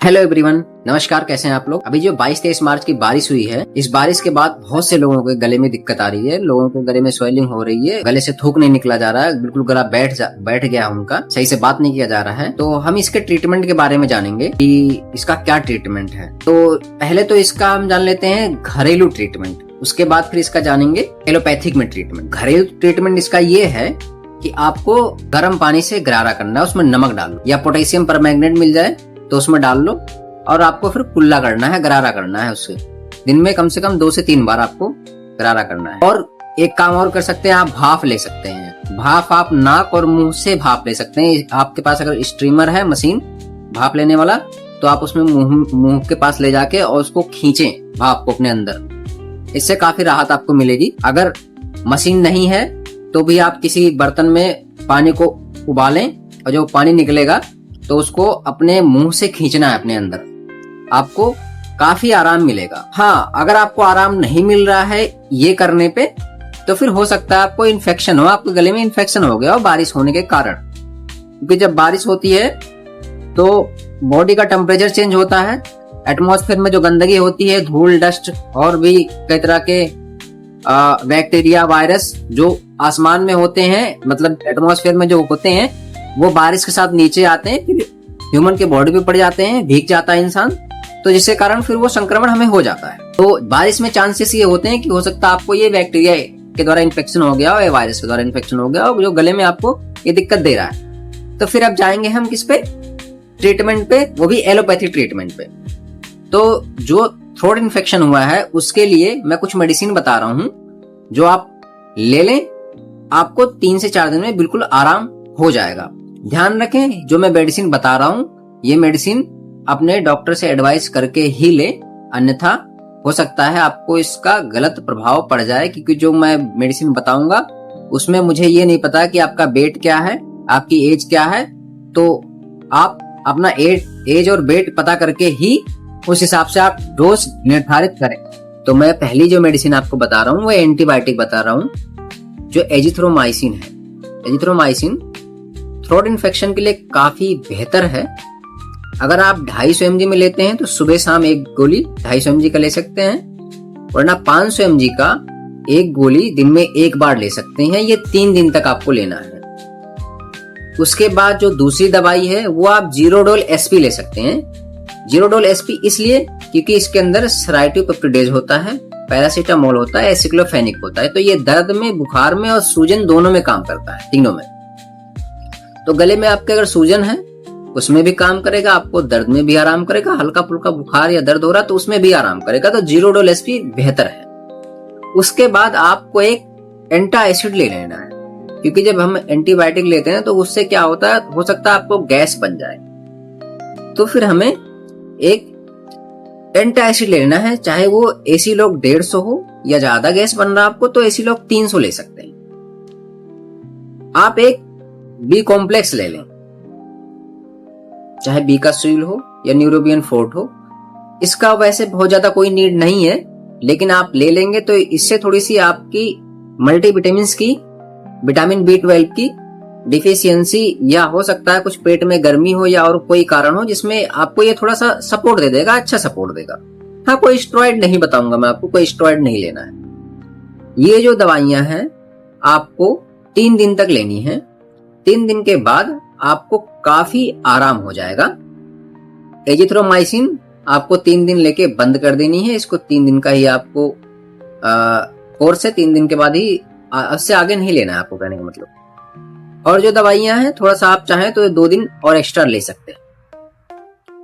Hello everyone, नमस्कार। कैसे हैं आप लोग। अभी जो 22-23 मार्च की बारिश हुई है, इस बारिश के बाद बहुत से लोगों के गले में दिक्कत आ रही है। लोगों के गले में स्वेलिंग हो रही है, गले से थूक नहीं निकला जा रहा है, बिल्कुल गला बैठ गया उनका, सही से बात नहीं किया जा रहा है। तो हम इसके ट्रीटमेंट के बारे में जानेंगे कि इसका क्या ट्रीटमेंट है। तो पहले तो इसका हम जान लेते हैं घरेलू ट्रीटमेंट, उसके बाद फिर इसका जानेंगे एलोपैथिक में ट्रीटमेंट। घरेलू ट्रीटमेंट इसका ये है कि आपको गर्म पानी से गरारा करना है, उसमें नमक डाल लो या पोटेशियम परमैंगनेट मिल जाए तो उसमें डाल लो, और आपको फिर कुल्ला करना है, गरारा करना है। उससे दिन में कम से कम 2 से 3 बार आपको गरारा करना है। और एक काम और कर सकते हैं, आप भाप ले सकते हैं। भाप आप नाक और मुंह से भाप ले सकते हैं। आपके पास अगर स्ट्रीमर है, मशीन भाप लेने वाला, तो आप उसमें मुंह के पास ले जाके और उसको खींचें भाप को अपने अंदर। इससे काफी राहत आपको मिलेगी। अगर मशीन नहीं है तो भी आप किसी बर्तन में पानी को उबालें और जो पानी निकलेगा तो उसको अपने मुंह से खींचना है अपने अंदर, आपको काफी आराम मिलेगा। हाँ, अगर आपको आराम नहीं मिल रहा है ये करने पे, तो फिर हो सकता है आपको इन्फेक्शन हो, आपके गले में इन्फेक्शन हो गया हो बारिश होने के कारण। क्योंकि जब बारिश होती है तो बॉडी का टेम्परेचर चेंज होता है, एटमॉस्फेयर में जो गंदगी होती है, धूल, डस्ट और भी कई तरह के बैक्टीरिया, वायरस जो आसमान में होते हैं, मतलब एटमॉस्फेयर में जो होते हैं, वो बारिश के साथ नीचे आते हैं, फिर ह्यूमन के बॉडी पे पड़ जाते हैं, भीग जाता है इंसान, तो जिसके कारण फिर वो संक्रमण हमें हो जाता है। तो बारिश में चांसेस ये होते हैं कि हो सकता है आपको ये बैक्टीरिया के द्वारा इन्फेक्शन हो गया हो या वायरस के द्वारा इन्फेक्शन हो गया हो, जो गले में आपको ये दिक्कत दे रहा है। तो फिर अब जाएंगे हम किस पे, ट्रीटमेंट पे, वो भी एलोपैथी ट्रीटमेंट पे। तो जो थ्रोट इन्फेक्शन हुआ है उसके लिए मैं कुछ मेडिसिन बता रहा हूँ, जो आप ले लें, आपको 3 से 4 दिन में बिल्कुल आराम हो जाएगा। ध्यान रखें, जो मैं मेडिसिन बता रहा हूँ ये मेडिसिन अपने डॉक्टर से एडवाइस करके ही ले, अन्यथा हो सकता है आपको इसका गलत प्रभाव पड़ जाए। क्योंकि जो मैं मेडिसिन बताऊंगा उसमें मुझे ये नहीं पता कि आपका वेट क्या है, आपकी एज क्या है, तो आप अपना एज और वेट पता करके ही उस हिसाब से आप डोज निर्धारित करें। तो मैं पहली जो मेडिसिन आपको बता रहा हूँ वो एंटीबायोटिक बता रहा हूँ, जो एजिथ्रोमाइसिन है। एजिथ्रोमाइसिन थ्रोट इन्फेक्शन के लिए काफी बेहतर है। अगर आप 250 mg में लेते हैं तो सुबह शाम एक गोली 250 mg का ले सकते हैं, वरना 500 mg का एक गोली दिन में एक बार ले सकते हैं। ये 3 दिन तक आपको लेना है। उसके बाद जो दूसरी दवाई है वो आप जीरोडोल एसपी ले सकते हैं। जीरोडोल एसपी इसलिए क्योंकि इसके अंदर सेराइटोपेप्टिडेज होता है, पैरासीटामोल होता है, एसिक्लोफेनिक होता है। तो ये दर्द में, बुखार में और सूजन दोनों में काम करता है, तीनों में। तो गले में आपके अगर सूजन है उसमें भी काम करेगा, आपको दर्द में भी आराम करेगा, हल्का फुल्का बुखार या दर्द हो रहा तो उसमें भी आराम करेगा। तो जीरोडोल एसपी बेहतर है। उसके बाद आपको एक एंटा एसिड ले लेना है, क्योंकि जब हम एंटीबायोटिक लेते हैं तो उससे क्या होता है, हो सकता है आपको गैस बन जाए। तो फिर हमें एक एंटा एसिड लेना है, चाहे वो एसिलॉक 150 हो या ज्यादा गैस बन रहा आपको तो एसिलॉक 300 ले सकते हैं। आप एक बी कॉम्प्लेक्स ले लें, चाहे बी का सुईल हो या न्यूरोबियन फोर्ट हो। इसका वैसे बहुत ज्यादा कोई नीड नहीं है, लेकिन आप ले लेंगे तो इससे थोड़ी सी आपकी मल्टीविटामिन्स की, विटामिन B12 की डिफिशियंसी, या हो सकता है कुछ पेट में गर्मी हो या और कोई कारण हो जिसमें आपको ये थोड़ा सा सपोर्ट दे देगा, अच्छा सपोर्ट देगा। हाँ, कोई स्टेरॉइड नहीं बताऊंगा मैं आपको, कोई स्टेरॉइड नहीं लेना है। ये जो दवाइयां हैं आपको 3 दिन तक लेनी है। 3 दिन के बाद आपको काफी आराम हो जाएगा। एजिथ्रोमाइसिन आपको 3 दिन लेके बंद कर देनी है। इसको 3 दिन का ही आपको कोर्स है, 3 दिन के बाद ही, उससे आगे नहीं लेना है आपको, कहने का मतलब। और जो दवाइयां हैं थोड़ा सा आप चाहें तो 2 दिन और एक्स्ट्रा ले सकते हैं।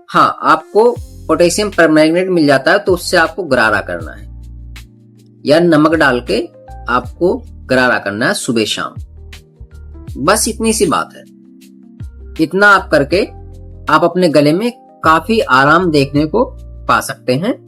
हाँ, आपको पोटेशियम परमैंगनेट मिल जाता है तो उससे आपको गरारा करना है, या नमक डाल के आपको गरारा करना है सुबह शाम। बस इतनी सी बात है। इतना आप करके आप अपने गले में काफी आराम देखने को पा सकते हैं।